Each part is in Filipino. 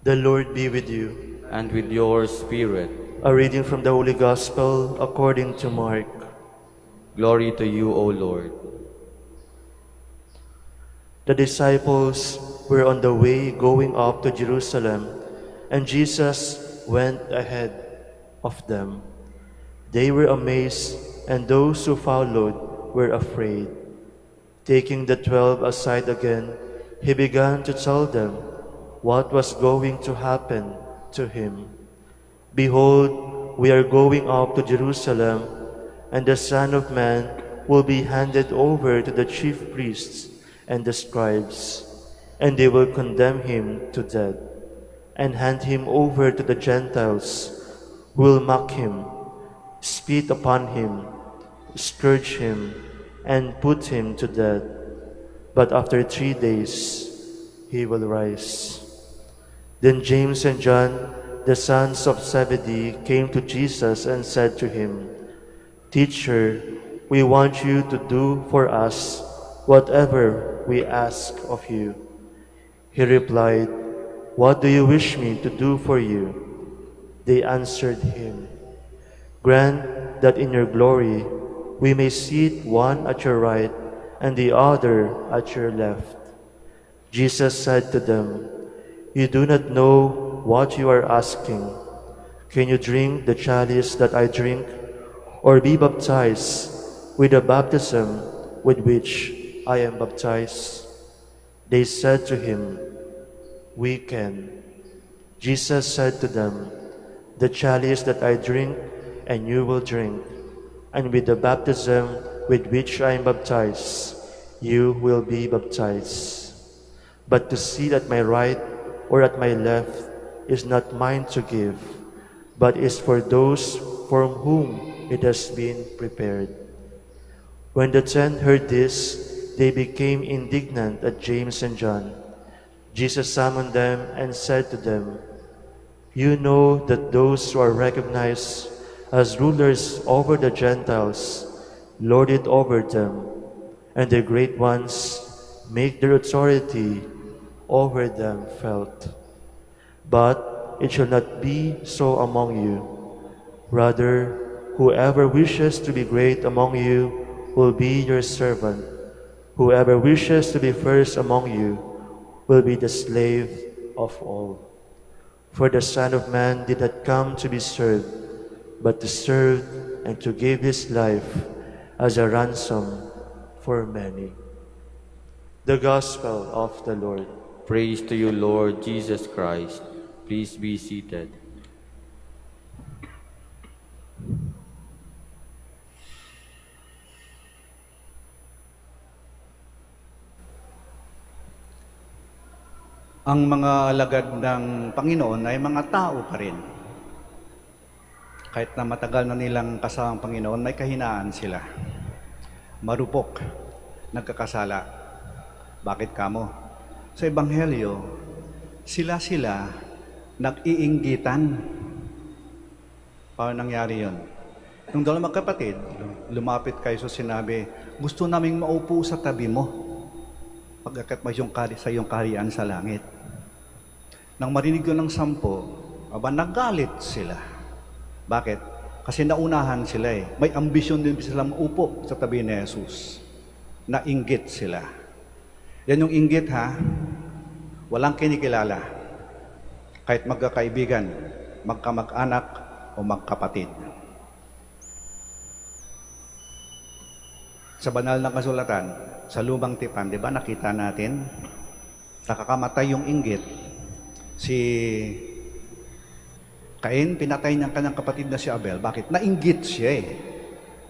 The Lord be with you. and with your spirit. A reading from the Holy Gospel according to Mark. Glory to you, O Lord. The disciples were on the way going up to Jerusalem, and Jesus went ahead of them. They were amazed, and those who followed were afraid. Taking the 12 aside again, he began to tell them what was going to happen to him. Behold, we are going up to Jerusalem, and the Son of Man will be handed over to the chief priests and the scribes, and they will condemn him to death, and hand him over to the Gentiles, who will mock him, spit upon him, scourge him, and put him to death. But after 3 days he will rise. Then James and John, the sons of Zebedee, came to Jesus and said to him, Teacher, we want you to do for us whatever we ask of you. He replied, What do you wish me to do for you? They answered him, Grant that in your glory we may sit one at your right and the other at your left. Jesus said to them, You do not know what you are asking. Can you drink the chalice that I drink, or be baptized with the baptism with which I am baptized? They said to him, We can. Jesus said to them, The chalice that I drink, and you will drink, and with the baptism with which I am baptized, you will be baptized. But to sit at my right or at my left is not mine to give, but is for those for whom it has been prepared. When the 10 heard this, they became indignant at James and John. Jesus summoned them and said to them, You know that those who are recognized as rulers over the Gentiles lord it over them, and the great ones make their authority over them felt. But it shall not be so among you. Rather, whoever wishes to be great among you will be your servant. Whoever wishes to be first among you will be the slave of all. For the Son of Man did not come to be served, but to serve and to give his life as a ransom for many. The Gospel of the Lord. Praise to you, Lord Jesus Christ. Please be seated. Ang mga alagad ng Panginoon ay mga tao pa rin. Kahit na matagal na nilang kasama ang Panginoon, may kahinaan sila. Marupok, nagkakasala. Bakit kamo? Sa Ebanghelyo, sila nag-iinggitan. Paano nangyari yun? Nung dalawang magkapatid, lumapit kay Jesus, sinabi, gusto naming maupo sa tabi mo pagkat may sa iyong kaharian sa langit. Nang marinig yun ng 10, nagalit sila. Bakit? Kasi naunahan sila eh. May ambisyon din sila maupo sa tabi ni Jesus. Nainggit sila. Yan yung inggit ha. Walang kinikilala. Kahit magkakaibigan, magkamag-anak o magkapatid. Sa banal na kasulatan, sa lumang tipan, di ba nakita natin, nakakamatay yung inggit. Si Cain, pinatay niyang kanyang kapatid na si Abel. Bakit? Nainggit siya eh.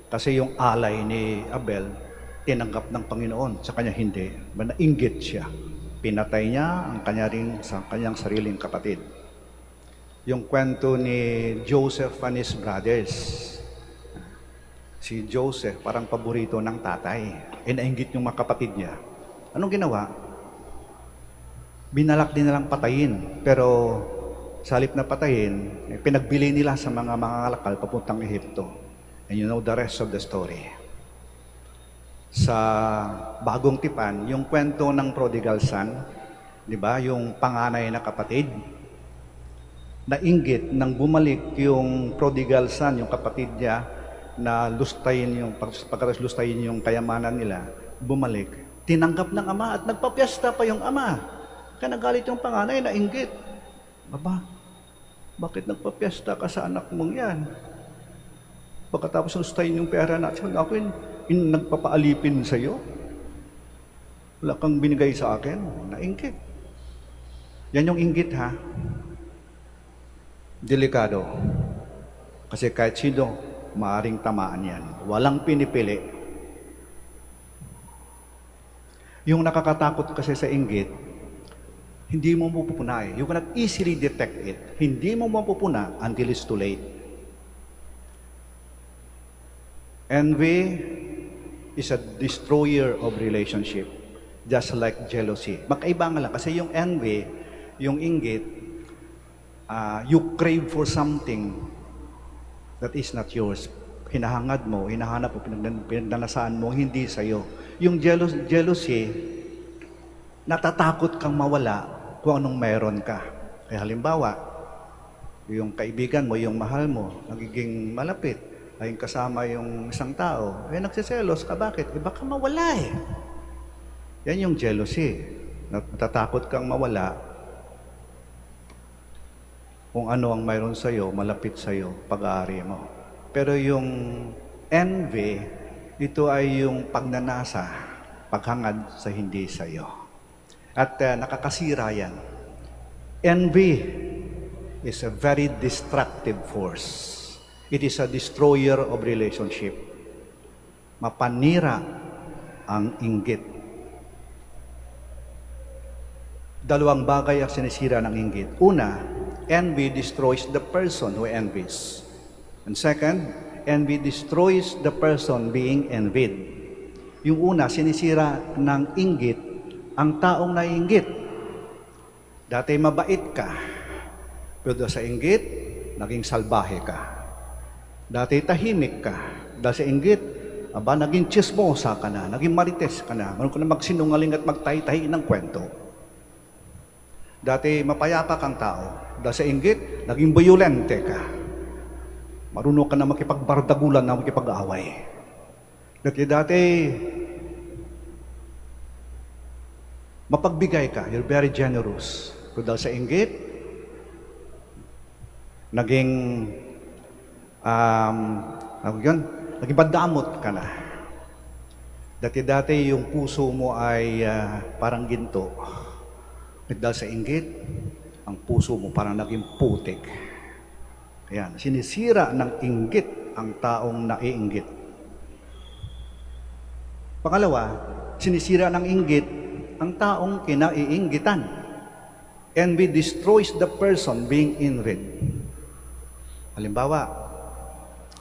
Kasi yung alay ni Abel, tinanggap ng Panginoon. Sa kanya hindi. Nainggit siya. Pinatay niya ang kanyang sariling kapatid. Yung kwento ni Joseph and his brothers. Si Joseph, parang paborito ng tatay. Nainggit yung mga kapatid niya. Anong ginawa? Binalak din nilang patayin. Pero sa halip na patayin, pinagbili nila sa mga kalakal papuntang Ehipto. And you know the rest of the story. Sa bagong tipan, yung kwento ng prodigal son, di ba? Yung panganay na kapatid, nainggit nang bumalik yung prodigal son, yung kapatid niya, na pagkatas lustayin yung kayamanan nila, bumalik. Tinanggap ng ama at nagpapiesta pa yung ama. Kaya nagalit yung panganay, nainggit. Aba, bakit nagpapiesta ka sa anak mong yan? Pagkatapos lustayin yung pera natin, ako nagpapaalipin sa'yo. Wala kang binigay sa akin, nainggit. Yan yung inggit, ha? Delikado. Kasi kahit sino, maaring tamaan yan. Walang pinipili. Yung nakakatakot kasi sa inggit, hindi mo mapupuna eh. You cannot easily detect it. Hindi mo mapupuna until it's too late. Envy is a destroyer of relationship. Just like jealousy. Magkaiba nga lang. Kasi yung envy, yung inggit, you crave for something that is not yours. Hinahangad mo, hinahanap mo, pinagdanasaan mo, hindi sa'yo. Yung jealousy, natatakot kang mawala kung anong meron ka. Kaya halimbawa, yung kaibigan mo, yung mahal mo, nagiging malapit, ay kasama yung isang tao, nagsiselos ka, bakit? Baka mawala eh. Yan yung jealousy. Natatakot kang mawala kung ano ang mayroon sa'yo, malapit sa'yo, pag-aari mo. Pero yung envy, ito ay yung pagnanasa, paghangad sa hindi sa'yo. At nakakasira yan. Envy is a very destructive force. It is a destroyer of relationship. Mapanira ang inggit. Dalawang bagay ang sinisira ng inggit. Una, envy destroys the person who envies. And second, envy destroys the person being envied. Yung una, sinisira ng inggit ang taong naiinggit. Dati mabait ka, pero sa inggit, naging salbahe ka. Dati tahimik ka, dahil sa inggit, naging chismosa ka na, naging marites ka na, meron ka na magsinungaling at magtahi-tahi ng kwento. Dati mapayapa kang tao, dahil sa inggit, naging violente ka. Marunong ka na makipagbardagulan na makipag-away. Dati mapagbigay ka, you're very generous. Pero dahil sa inggit, naging naging bandamot ka na. Dati yung puso mo ay parang ginto. Dahil sa inggit, ang puso mo parang naging putik. Ayan, sinisira ng inggit ang taong naiinggit. Pangalawa, sinisira ng inggit ang taong kinaiinggitan. Envy destroys the person being envied. Halimbawa,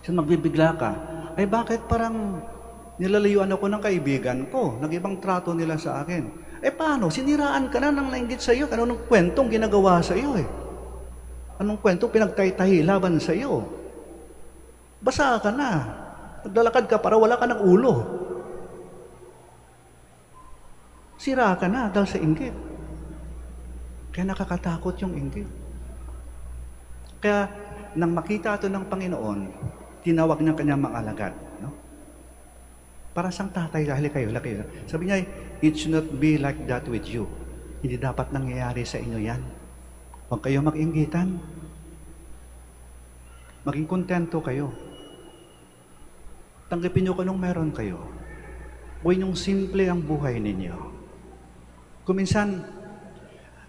magbibigla ka, ay bakit parang nilalayuan ako ng kaibigan ko, nag-ibang trato nila sa akin. Paano? Siniraan ka na ng nainggit sa iyo. Anong kwentong ginagawa sa iyo eh? Anong kwento pinagtay-tahi laban sa iyo? Basa ka na. Naglalakad ka para wala ka ng ulo. Sira ka na dahil sa inggit. Kaya nakakatakot yung inggit. Kaya nang makita ito ng Panginoon, tinawag ng kanyang mga alagad. No? Para sang tatay, dahil kayo. Sabi niya, it should not be like that with you. Hindi dapat nangyayari sa inyo yan. Huwag kayo mag-inggitan. Maging kontento kayo. Tanggapin niyo kung anong meron kayo. Huwag niyong simple ang buhay ninyo. Kung minsan,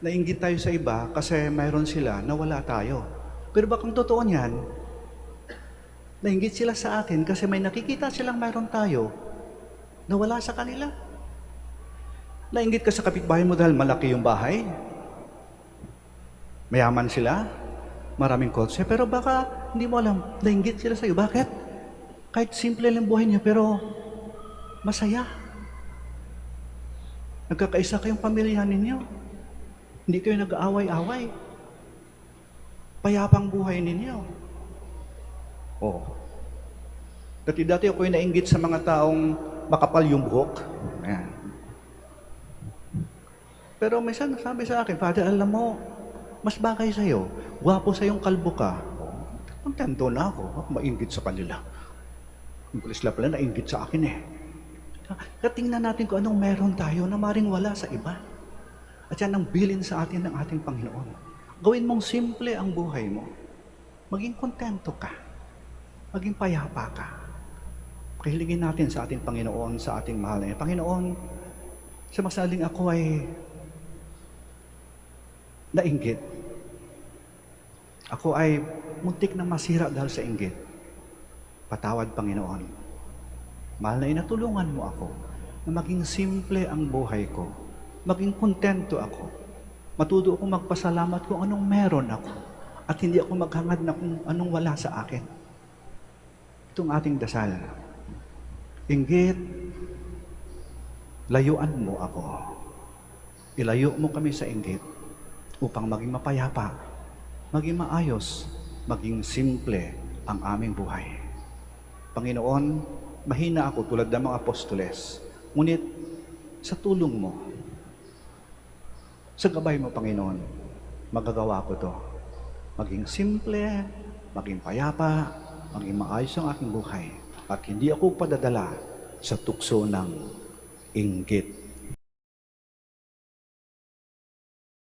nainggit tayo sa iba kasi mayroon sila na wala tayo. Pero bakang totoo niyan, nainggit sila sa atin kasi may nakikita silang mayroon tayo na wala sa kanila. Nainggit ka sa kapitbahay mo dahil malaki yung bahay. Mayaman sila, maraming kotse, pero baka hindi mo alam, nainggit sila sa iyo. Bakit? Kahit simple lang buhay niya, pero masaya. Nagkakaisa kayong pamilya ninyo. Hindi kayo nag-aaway-away. Payapang buhay ninyo. Oh. Dati ako'y nainggit sa mga taong makapal yung buhok. Ayan. Pero minsan sabi sa akin, Father, alam mo, Mas bagay sa'yo. Gwapo sa'yong kalbo ka. Oh, kontento na ako. Ako mainggit sa kanila. Yung pulis lang pala nainggit sa akin eh. Katingnan natin kung anong meron tayo na maring wala sa iba. At yan ang bilin sa atin ng ating Panginoon. Gawin mong simple ang buhay mo. Maging kontento ka. Maging payapa ka. Kahiligin natin sa ating Panginoon, sa ating mahal na Panginoon, sa masaling ako ay nainggit. Ako ay muntik na masira dahil sa inggit. Patawad, Panginoon. Mahal na inatulungan mo ako na maging simple ang buhay ko. Maging kontento ako. Matuto akong magpasalamat kung anong meron ako. At hindi ako maghangad na kung anong wala sa akin. Itong ating dasal. Inggit, layuan mo ako. Ilayo mo kami sa inggit upang maging mapayapa, maging maayos, maging simple ang aming buhay. Panginoon, mahina ako tulad ng mga apostoles. Ngunit sa tulong mo, sa gabay mo, Panginoon, magagawa ko to. Maging simple, maging payapa, maging maayos ang aking buhay. At hindi ako padadala sa tukso ng inggit.